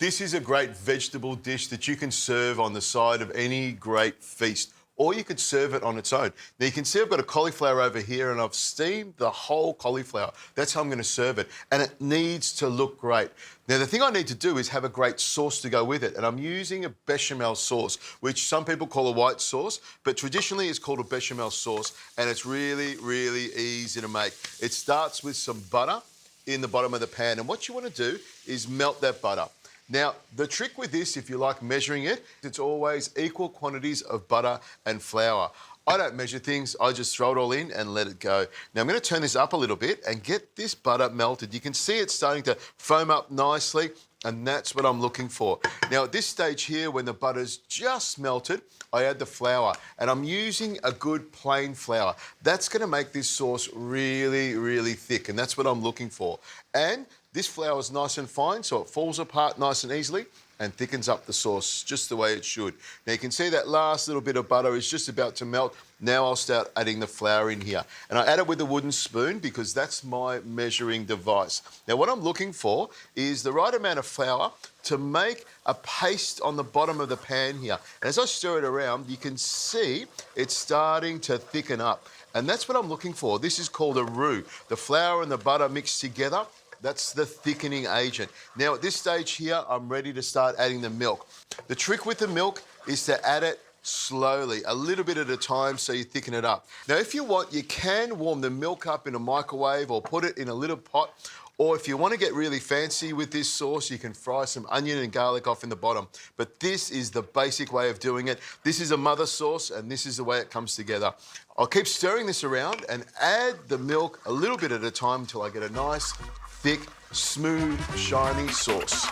This is a great vegetable dish that you can serve on the side of any great feast, or you could serve it on its own. Now, you can see I've got a cauliflower over here and I've steamed the whole cauliflower. That's how I'm going to serve it, and it needs to look great. Now, the thing I need to do is have a great sauce to go with it, and I'm using a bechamel sauce, which some people call a white sauce, but traditionally it's called a bechamel sauce, and it's really, really easy to make. It starts with some butter in the bottom of the pan, and what you want to do is melt that butter. Now, the trick with this, if you like measuring it, it's always equal quantities of butter and flour. I don't measure things, I just throw it all in and let it go. Now, I'm going to turn this up a little bit and get this butter melted. You can see it's starting to foam up nicely, and that's what I'm looking for. Now, at this stage here, when the butter's just melted, I add the flour, and I'm using a good plain flour. That's going to make this sauce really, really thick, and that's what I'm looking for. And this flour is nice and fine, so it falls apart nice and easily and thickens up the sauce just the way it should. Now, you can see that last little bit of butter is just about to melt. Now I'll start adding the flour in here. And I add it with a wooden spoon because that's my measuring device. Now, what I'm looking for is the right amount of flour to make a paste on the bottom of the pan here. And as I stir it around, you can see it's starting to thicken up. And that's what I'm looking for. This is called a roux. The flour and the butter mixed together. That's the thickening agent. Now, at this stage here, I'm ready to start adding the milk. The trick with the milk is to add it slowly, a little bit at a time, so you thicken it up. Now, if you want, you can warm the milk up in a microwave or put it in a little pot. Or if you want to get really fancy with this sauce, you can fry some onion and garlic off in the bottom. But this is the basic way of doing it. This is a mother sauce, and this is the way it comes together. I'll keep stirring this around and add the milk a little bit at a time until I get a nice, thick, smooth, shiny sauce.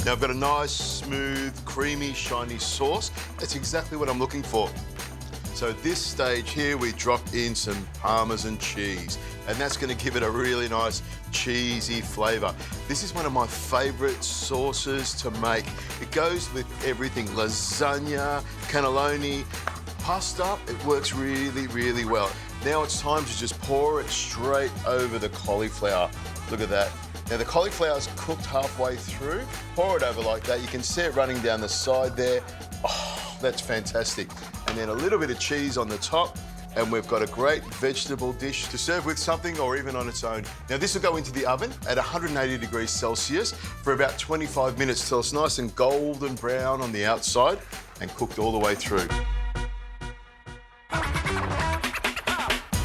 Now I've got a nice, smooth, creamy, shiny sauce. That's exactly what I'm looking for. So at this stage here, we drop in some Parmesan cheese, and that's going to give it a really nice, cheesy flavour. This is one of my favourite sauces to make. It goes with everything, lasagna, cannelloni, pasta. It works really, really well. Now it's time to just pour it straight over the cauliflower. Look at that. Now the cauliflower's cooked halfway through. Pour it over like that. You can see it running down the side there. Oh, that's fantastic. And then a little bit of cheese on the top, and we've got a great vegetable dish to serve with something or even on its own. Now this will go into the oven at 180 degrees Celsius for about 25 minutes till it's nice and golden brown on the outside and cooked all the way through.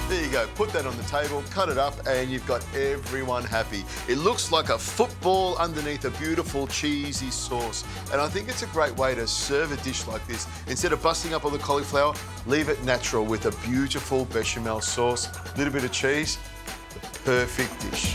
There you go, put that on the table, cut it up, and you've got everyone happy. It looks like a football underneath a beautiful cheesy sauce. And I think it's a great way to serve a dish like this. Instead of busting up all the cauliflower, leave it natural with a beautiful bechamel sauce, a little bit of cheese, the perfect dish.